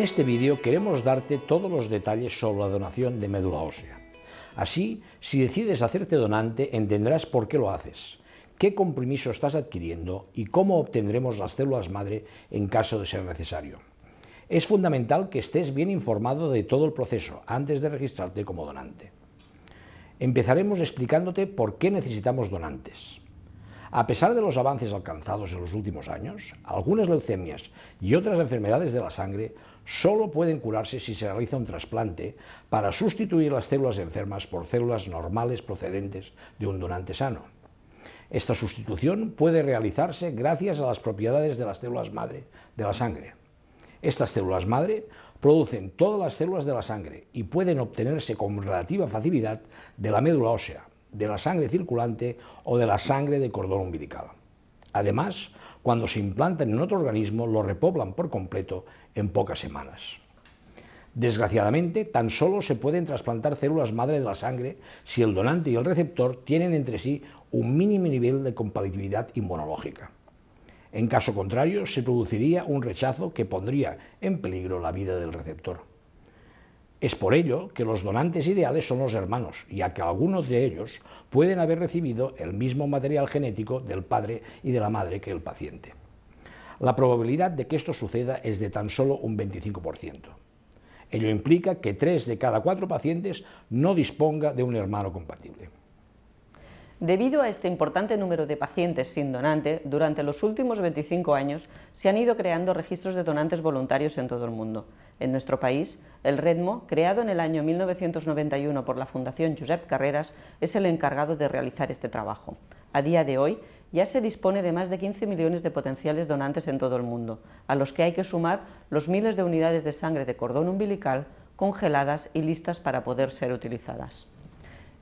este vídeo queremos darte todos los detalles sobre la donación de médula ósea. Así, si decides hacerte donante, entenderás por qué lo haces, qué compromiso estás adquiriendo y cómo obtendremos las células madre en caso de ser necesario. Es fundamental que estés bien informado de todo el proceso antes de registrarte como donante. Empezaremos explicándote por qué necesitamos donantes. A pesar de los avances alcanzados en los últimos años, algunas leucemias y otras enfermedades de la sangre solo pueden curarse si se realiza un trasplante para sustituir las células enfermas por células normales procedentes de un donante sano. Esta sustitución puede realizarse gracias a las propiedades de las células madre de la sangre. Estas células madre producen todas las células de la sangre y pueden obtenerse con relativa facilidad de la médula ósea, de la sangre circulante o de la sangre de cordón umbilical. Además, cuando se implantan en otro organismo, lo repoblan por completo en pocas semanas. Desgraciadamente, tan solo se pueden trasplantar células madre de la sangre si el donante y el receptor tienen entre sí un mínimo nivel de compatibilidad inmunológica. En caso contrario, se produciría un rechazo que pondría en peligro la vida del receptor. Es por ello que los donantes ideales son los hermanos, ya que algunos de ellos pueden haber recibido el mismo material genético del padre y de la madre que el paciente. La probabilidad de que esto suceda es de tan solo un 25%. Ello implica que 3 de cada 4 pacientes no disponga de un hermano compatible. Debido a este importante número de pacientes sin donante, durante los últimos 25 años se han ido creando registros de donantes voluntarios en todo el mundo. En nuestro país, el REDMO, creado en el año 1991 por la Fundación Josep Carreras, es el encargado de realizar este trabajo. A día de hoy, ya se dispone de más de 15 millones de potenciales donantes en todo el mundo, a los que hay que sumar los miles de unidades de sangre de cordón umbilical congeladas y listas para poder ser utilizadas.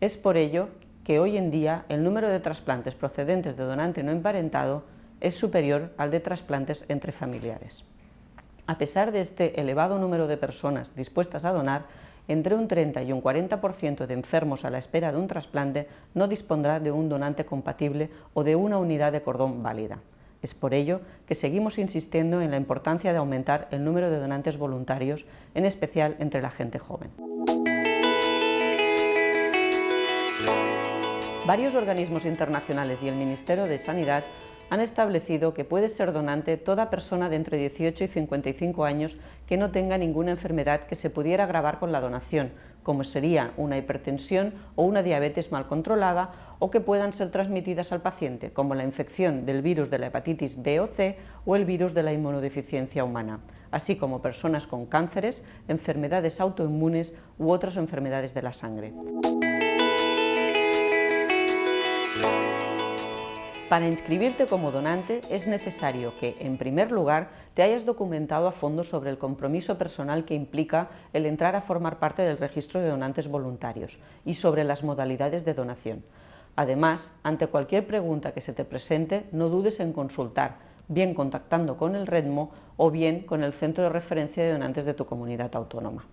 Es por ello que hoy en día el número de trasplantes procedentes de donante no emparentado es superior al de trasplantes entre familiares. A pesar de este elevado número de personas dispuestas a donar, entre un 30 y un 40% de enfermos a la espera de un trasplante no dispondrá de un donante compatible o de una unidad de cordón válida. Es por ello que seguimos insistiendo en la importancia de aumentar el número de donantes voluntarios, en especial entre la gente joven. Varios organismos internacionales y el Ministerio de Sanidad han establecido que puede ser donante toda persona de entre 18 y 55 años que no tenga ninguna enfermedad que se pudiera agravar con la donación, como sería una hipertensión o una diabetes mal controlada, o que puedan ser transmitidas al paciente, como la infección del virus de la hepatitis B o C o el virus de la inmunodeficiencia humana, así como personas con cánceres, enfermedades autoinmunes u otras enfermedades de la sangre. Para inscribirte como donante es necesario que, en primer lugar, te hayas documentado a fondo sobre el compromiso personal que implica el entrar a formar parte del registro de donantes voluntarios y sobre las modalidades de donación. Además, ante cualquier pregunta que se te presente, no dudes en consultar, bien contactando con el REDMO o bien con el Centro de Referencia de Donantes de tu comunidad autónoma.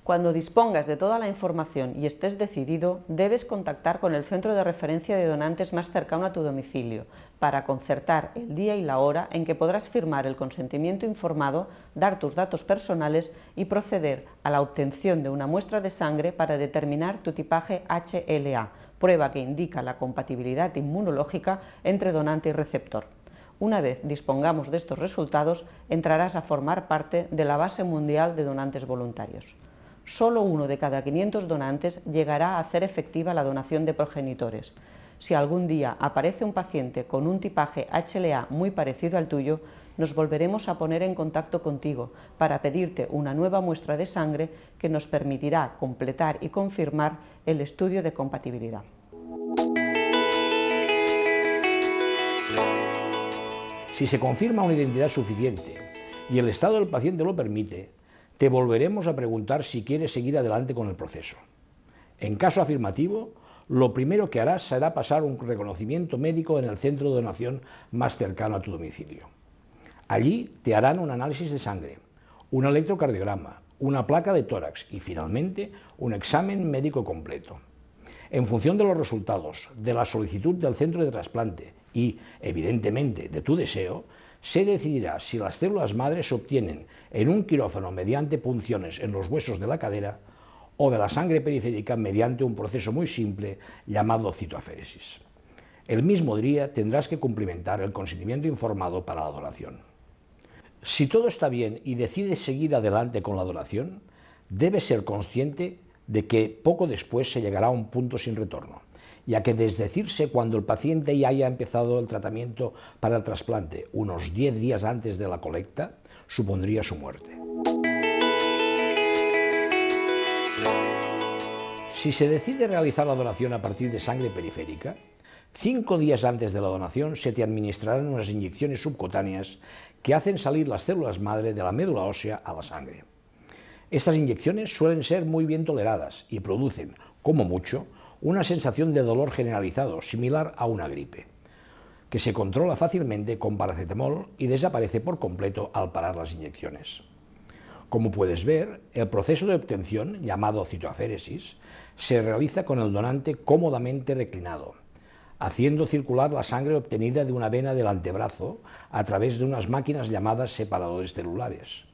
Cuando dispongas de toda la información y estés decidido, debes contactar con el centro de referencia de donantes más cercano a tu domicilio para concertar el día y la hora en que podrás firmar el consentimiento informado, dar tus datos personales y proceder a la obtención de una muestra de sangre para determinar tu tipaje HLA, prueba que indica la compatibilidad inmunológica entre donante y receptor. Una vez dispongamos de estos resultados, entrarás a formar parte de la base mundial de donantes voluntarios. Solo 1 de cada 500 donantes llegará a hacer efectiva la donación de progenitores. Si algún día aparece un paciente con un tipaje HLA muy parecido al tuyo, nos volveremos a poner en contacto contigo para pedirte una nueva muestra de sangre que nos permitirá completar y confirmar el estudio de compatibilidad. Si se confirma una identidad suficiente y el estado del paciente lo permite, te volveremos a preguntar si quieres seguir adelante con el proceso. En caso afirmativo, lo primero que harás será pasar un reconocimiento médico en el centro de donación más cercano a tu domicilio. Allí te harán un análisis de sangre, un electrocardiograma, una placa de tórax y finalmente un examen médico completo. En función de los resultados, de la solicitud del centro de trasplante y, evidentemente, de tu deseo, Se decidirá si las células madre se obtienen en un quirófano mediante punciones en los huesos de la cadera o de la sangre periférica mediante un proceso muy simple llamado citoaféresis. El mismo día tendrás que cumplimentar el consentimiento informado para la donación. Si todo está bien y decides seguir adelante con la donación, debes ser consciente de que poco después se llegará a un punto sin retorno, ya que desdecirse cuando el paciente ya haya empezado el tratamiento para el trasplante unos 10 días antes de la colecta supondría su muerte. Si se decide realizar la donación a partir de sangre periférica, 5 días antes de la donación se te administrarán unas inyecciones subcutáneas que hacen salir las células madre de la médula ósea a la sangre. Estas inyecciones suelen ser muy bien toleradas y producen, como mucho, una sensación de dolor generalizado similar a una gripe, que se controla fácilmente con paracetamol y desaparece por completo al parar las inyecciones. Como puedes ver, el proceso de obtención, llamado citoaféresis, se realiza con el donante cómodamente reclinado, haciendo circular la sangre obtenida de una vena del antebrazo a través de unas máquinas llamadas separadores celulares.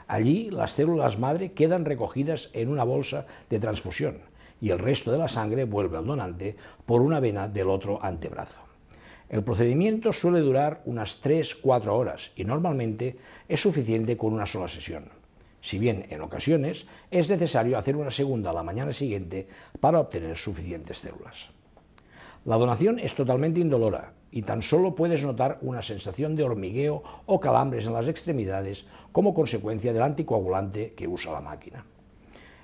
Allí, las células madre quedan recogidas en una bolsa de transfusión y el resto de la sangre vuelve al donante por una vena del otro antebrazo. El procedimiento suele durar unas 3-4 horas y normalmente es suficiente con una sola sesión. Si bien en ocasiones es necesario hacer una segunda a la mañana siguiente para obtener suficientes células. La donación es totalmente indolora y tan solo puedes notar una sensación de hormigueo o calambres en las extremidades como consecuencia del anticoagulante que usa la máquina.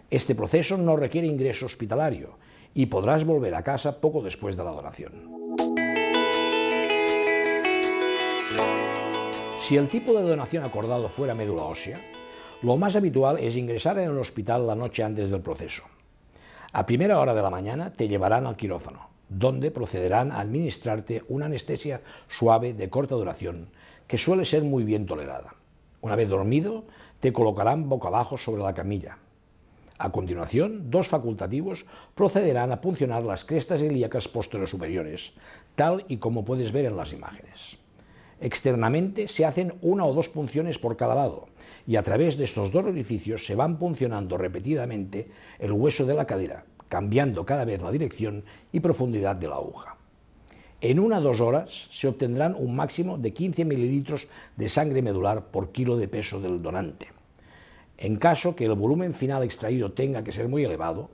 Este proceso no requiere ingreso hospitalario y podrás volver a casa poco después de la donación. Si el tipo de donación acordado fuera médula ósea, lo más habitual es ingresar en el hospital la noche antes del proceso. A primera hora de la mañana te llevarán al quirófano, donde procederán a administrarte una anestesia suave de corta duración, que suele ser muy bien tolerada. Una vez dormido, te colocarán boca abajo sobre la camilla. A continuación, 2 facultativos procederán a puncionar las crestas ilíacas posterior-superiores, tal y como puedes ver en las imágenes. Externamente se hacen 1 o 2 punciones por cada lado, y a través de estos 2 orificios se van puncionando repetidamente el hueso de la cadera, cambiando cada vez la dirección y profundidad de la aguja. En 1 a 2 horas se obtendrán un máximo de 15 mililitros de sangre medular por kilo de peso del donante. En caso que el volumen final extraído tenga que ser muy elevado,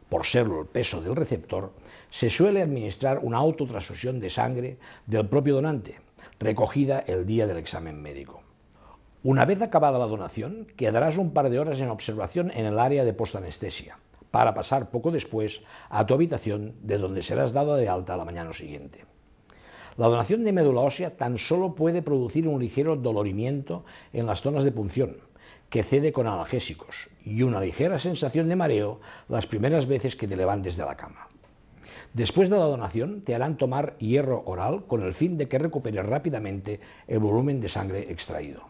por serlo el peso del receptor, se suele administrar una autotransfusión de sangre del propio donante, recogida el día del examen médico. Una vez acabada la donación, quedarás un par de horas en observación en el área de postanestesia, para pasar poco después a tu habitación, de donde serás dado de alta a la mañana siguiente. La donación de médula ósea tan solo puede producir un ligero dolorimiento en las zonas de punción, que cede con analgésicos, y una ligera sensación de mareo las primeras veces que te levantes de la cama. Después de la donación te harán tomar hierro oral con el fin de que recuperes rápidamente el volumen de sangre extraído.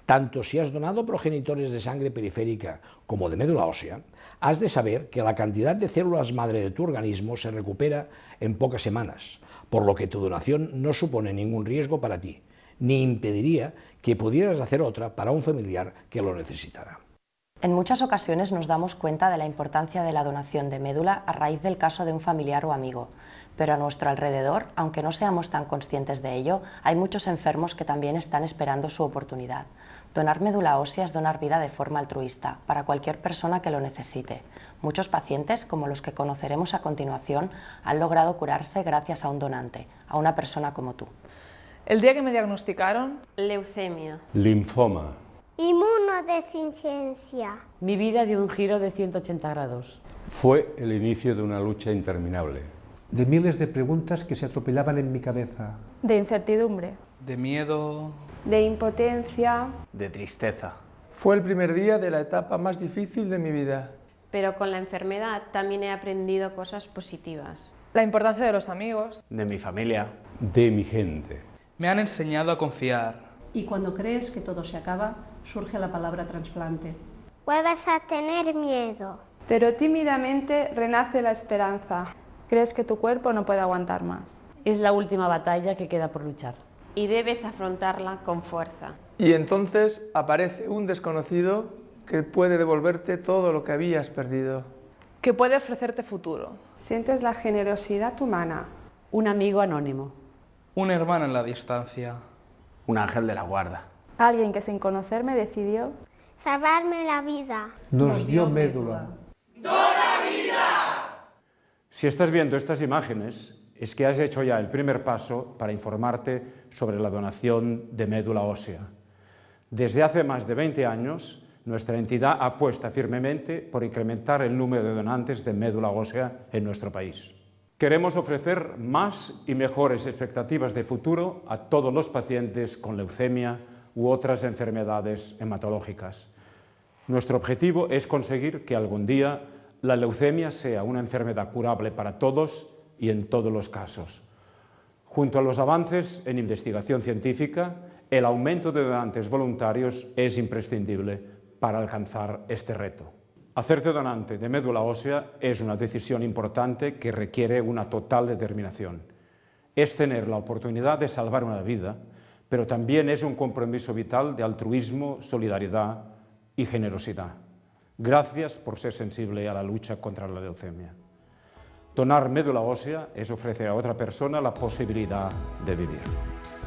Tanto si has donado progenitores de sangre periférica como de médula ósea, has de saber que la cantidad de células madre de tu organismo se recupera en pocas semanas, por lo que tu donación no supone ningún riesgo para ti, ni impediría que pudieras hacer otra para un familiar que lo necesitara. En muchas ocasiones nos damos cuenta de la importancia de la donación de médula a raíz del caso de un familiar o amigo, pero a nuestro alrededor, aunque no seamos tan conscientes de ello, hay muchos enfermos que también están esperando su oportunidad. Donar médula ósea es donar vida de forma altruista, para cualquier persona que lo necesite. Muchos pacientes, como los que conoceremos a continuación, han logrado curarse gracias a un donante, a una persona como tú. El día que me diagnosticaron, leucemia, linfoma, inmunodeficiencia, mi vida dio un giro de 180 grados. fue el inicio de una lucha interminable. De miles de preguntas que se atropellaban en mi cabeza. De incertidumbre. De miedo. De impotencia. De tristeza. Fue el primer día de la etapa más difícil de mi vida. Pero con la enfermedad también he aprendido cosas positivas. La importancia de los amigos. De mi familia. De mi gente. Me han enseñado a confiar. Y cuando crees que todo se acaba, surge la palabra trasplante. Vuelves a tener miedo. Pero tímidamente renace la esperanza. Crees que tu cuerpo no puede aguantar más. Es la última batalla que queda por luchar. y debes afrontarla con fuerza. Y entonces aparece un desconocido que puede devolverte todo lo que habías perdido. Que puede ofrecerte futuro. Sientes la generosidad humana. Un amigo anónimo. Un hermano en la distancia. Un ángel de la guarda. Alguien que sin conocerme decidió salvarme la vida. Nos dio médula. Si estás viendo estas imágenes, es que has hecho ya el primer paso para informarte sobre la donación de médula ósea. Desde hace más de 20 años, nuestra entidad apuesta firmemente por incrementar el número de donantes de médula ósea en nuestro país. Queremos ofrecer más y mejores expectativas de futuro a todos los pacientes con leucemia u otras enfermedades hematológicas. Nuestro objetivo es conseguir que algún día la leucemia sea una enfermedad curable para todos y en todos los casos. Junto a los avances en investigación científica, el aumento de donantes voluntarios es imprescindible para alcanzar este reto. Hacerte donante de médula ósea es una decisión importante que requiere una total determinación. Es tener la oportunidad de salvar una vida, pero también es un compromiso vital de altruismo, solidaridad y generosidad. Gracias por ser sensible a la lucha contra la leucemia. Donar médula ósea es ofrecer a otra persona la posibilidad de vivir.